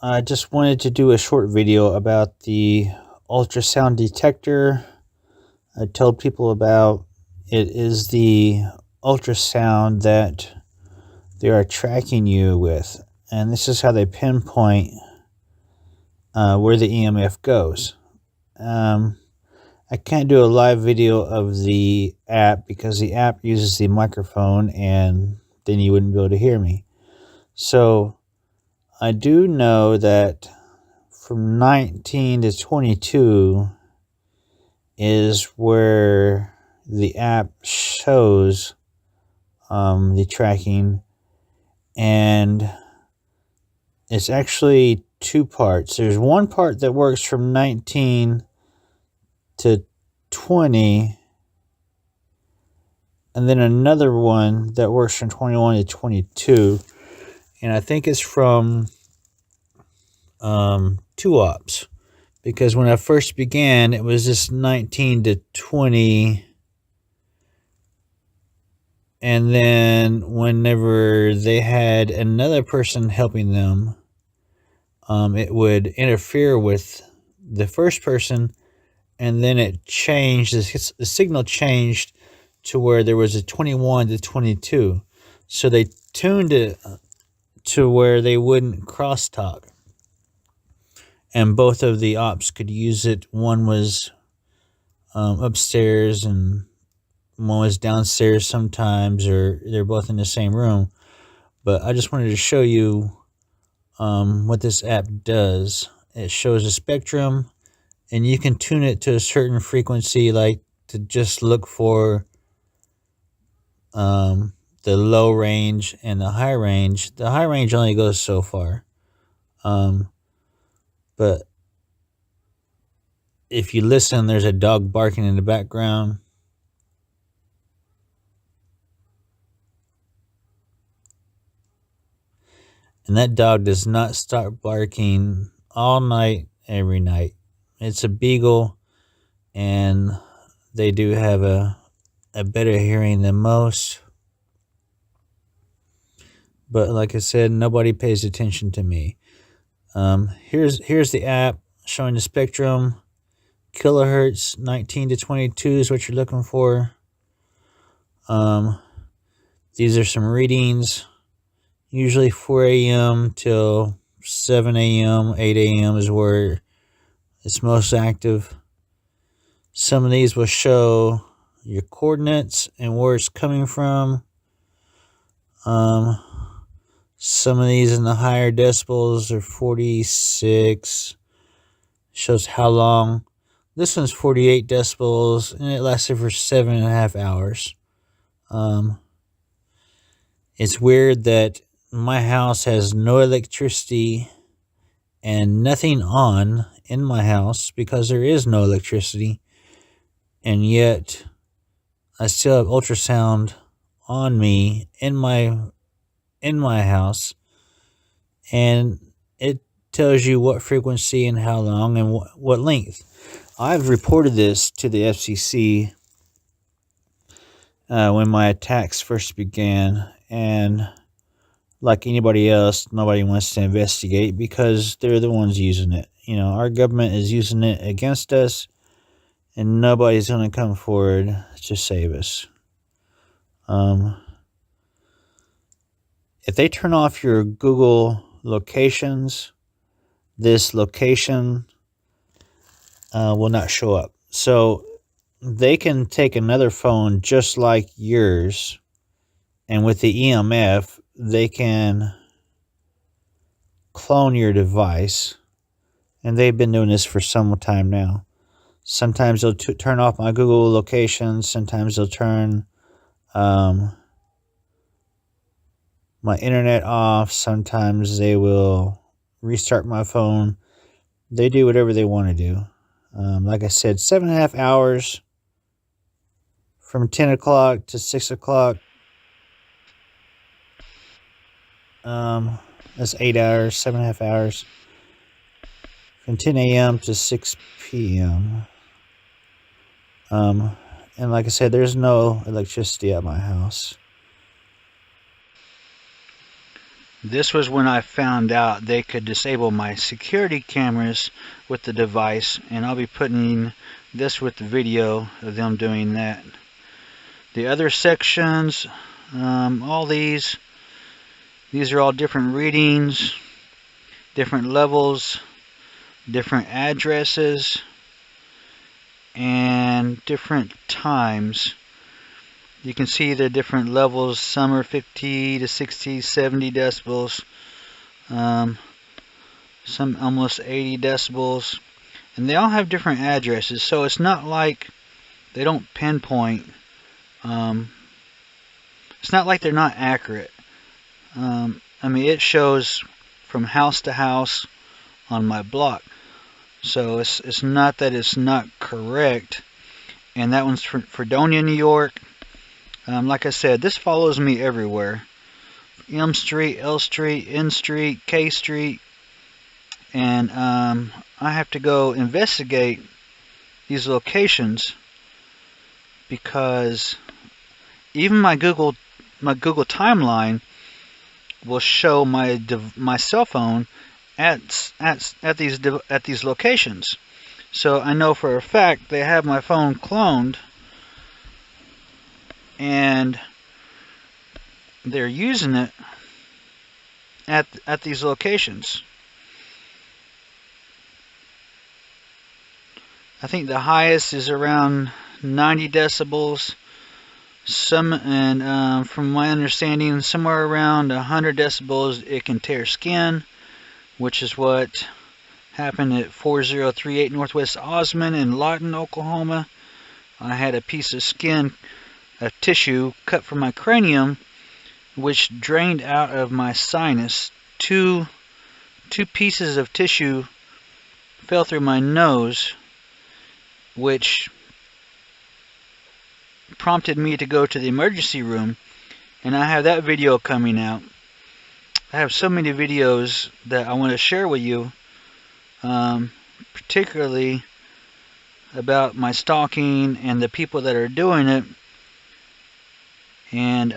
I just wanted to do a short video about the ultrasound detector. I told people about it is the ultrasound that they are tracking you with, and this is how they pinpoint where the EMF goes. I can't do a live video of the app because the app uses the microphone and then you wouldn't be able to hear me. So I do know that from 19 to 22 is where the app shows the tracking, and it's actually two parts. There's one part that works from 19 to 20, and then another one that works from 21 to 22, and I think it's from 2 ops, because when I first began it was just 19 to 20, and then whenever they had another person helping them, it would interfere with the first person, and then it changed, the signal changed to where there was a 21 to 22. So they tuned it to where they wouldn't crosstalk, and both of the ops could use it. One was upstairs and one was downstairs sometimes, or they're both in the same room. But I just wanted to show you what this app does. It shows a spectrum, and you can tune it to a certain frequency, like to just look for the low range and the high range. The high range only goes so far, but if you listen, there's a dog barking in the background. And that dog does not stop barking all night, every night. It's a beagle, and they do have a better hearing than most. But like I said, nobody pays attention to me. Here's the app showing the spectrum. Kilohertz 19 to 22 is what you're looking for. These are some readings. Usually 4 a.m. till 7 a.m., 8 a.m. is where it's most active. Some of these will show your coordinates and where it's coming from. Some of these in the higher decibels are 46. Shows how long. This one's 48 decibels, and it lasted for 7.5 hours. It's weird that my house has no electricity and nothing on in my house because there is no electricity, and yet I still have ultrasound on me in my house, and it tells you what frequency and how long and what length. I've reported this to the FCC when my attacks first began, and like anybody else, nobody wants to investigate because they're the ones using it. You know, our government is using it against us, and nobody's going to come forward to save us. If they turn off your Google locations, this location will not show up. So they can take another phone just like yours, and with the EMF, they can clone your device. And they've been doing this for some time now. Sometimes they'll turn off my Google location. Sometimes they'll turn my internet off. Sometimes they will restart my phone. They do whatever they want to do. Like I said, 7.5 hours from 10 o'clock to 6 o'clock. That's 8 hours, 7.5 hours. From 10 a.m. to 6 p.m. And like I said, there's no electricity at my house. This was when I found out they could disable my security cameras with the device, and I'll be putting this with the video of them doing that. The other sections, all these are all different readings, different levels, different addresses, and different times. You can see the different levels. Some are 50 to 60, 70 decibels. Some almost 80 decibels. And they all have different addresses, so it's not like they don't pinpoint. It's not like they're not accurate. I mean, it shows from house to house on my block. So it's not that it's not correct. And that one's for Fredonia, New York. Like I said, this follows me everywhere. M Street, L Street, N Street, K Street. And I have to go investigate these locations because even my Google timeline will show my cell phone at these locations. So I know for a fact they have my phone cloned, and they're using it at these locations. I think the highest is around 90 decibels. From my understanding, somewhere around 100 decibels it can tear skin, which is what happened at 4038 Northwest Osmond in Lawton, Oklahoma. I had a piece of skin, a tissue cut from my cranium, which drained out of my sinus. Two pieces of tissue fell through my nose, which prompted me to go to the emergency room, and I have that video coming out. I have so many videos that I want to share with you, particularly about my stalking and the people that are doing it. And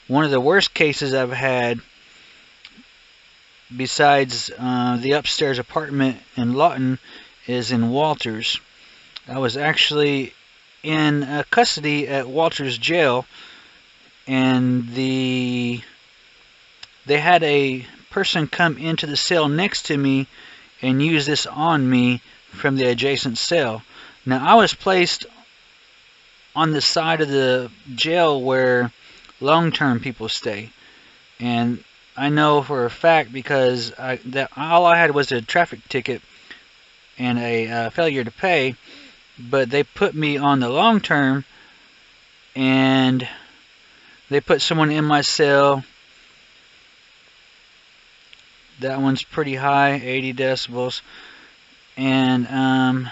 one of the worst cases I've had, besides the upstairs apartment in Lawton, is in Walters. I was actually in custody at Walters Jail, and they had a person come into the cell next to me and use this on me from the adjacent cell. Now, I was placed on the side of the jail where long-term people stay, and I know for a fact because all I had was a traffic ticket and a failure to pay, but they put me on the long term, and they put someone in my cell. That one's pretty high, 80 decibels, and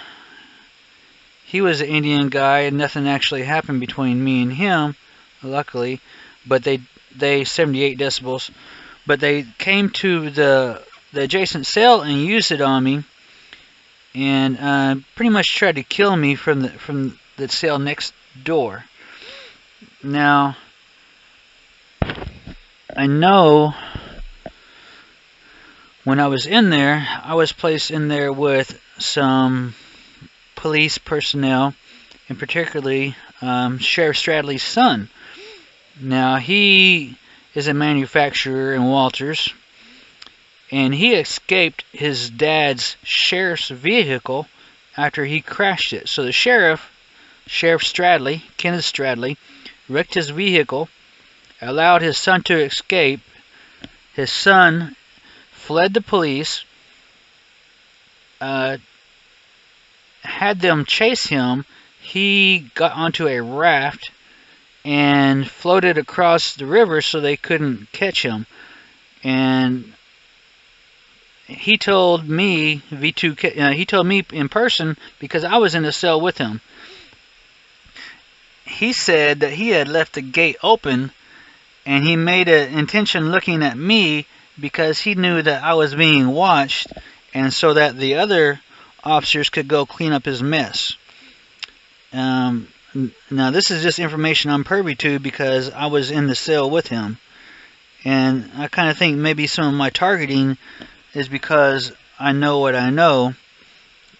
he was an Indian guy, and nothing actually happened between me and him, luckily, but they 78 decibels, but they came to the adjacent cell and used it on me, and pretty much tried to kill me from the cell next door. Now, I know when I was in there, I was placed in there with some police personnel, and particularly Sheriff Stradley's son. Now, he is a manufacturer in Walters, and he escaped his dad's sheriff's vehicle after he crashed it. So the Sheriff Stradley, Kenneth Stradley, wrecked his vehicle, allowed his son to escape. His son fled the police, had them chase him. He got onto a raft and floated across the river so they couldn't catch him. And he told me, he told me in person, because I was in the cell with him. He said that he had left the gate open, and he made an intention looking at me because he knew that I was being watched, and so that the other officers could go clean up his mess. Now, this is just information I'm privy to because I was in the cell with him. And I kind of think maybe some of my targeting is because I know what I know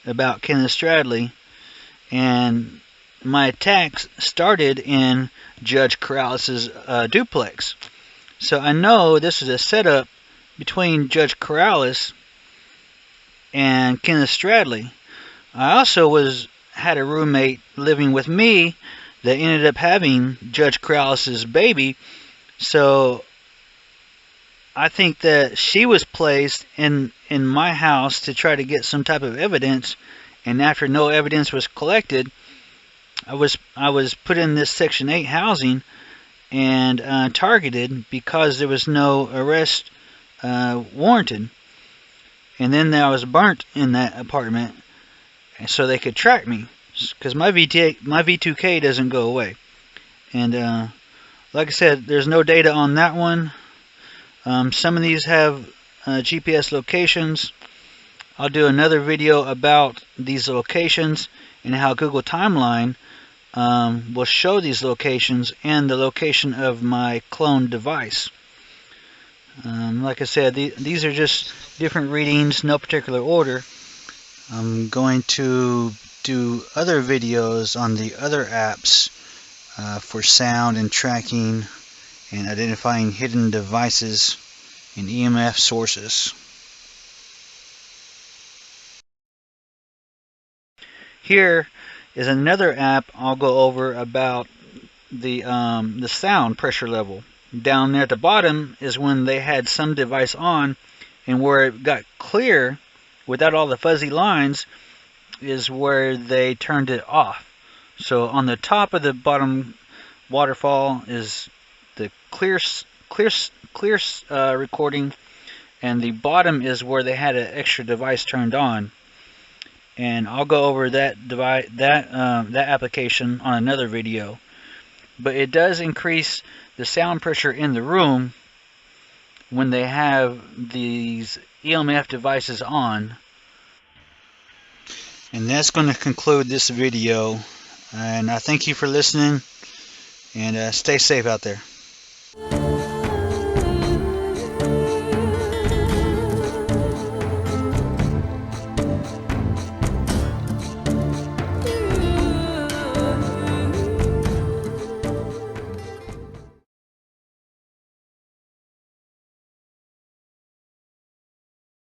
about Kenneth Stradley, and my attacks started in Judge Corrales' duplex. So I know this is a setup between Judge Corrales and Kenneth Stradley. I also had a roommate living with me that ended up having Judge Corrales' baby, so I think that she was placed in my house to try to get some type of evidence, and after no evidence was collected, I was put in this Section 8 housing and targeted because there was no arrest warranted. And then I was burnt in that apartment so they could track me, because my V2K doesn't go away. And like I said, there's no data on that one. Some of these have GPS locations. I'll do another video about these locations and how Google Timeline will show these locations and the location of my cloned device. Like I said, these are just different readings, no particular order. I'm going to do other videos on the other apps for sound and tracking and identifying hidden devices and EMF sources. Here is another app I'll go over about the sound pressure level. Down there at the bottom is when they had some device on, and where it got clear without all the fuzzy lines is where they turned it off. So on the top of the bottom waterfall is the clear recording, and the bottom is where they had an extra device turned on. And I'll go over that application on another video. But it does increase the sound pressure in the room when they have these EMF devices on. And that's going to conclude this video. And I thank you for listening, and stay safe out there.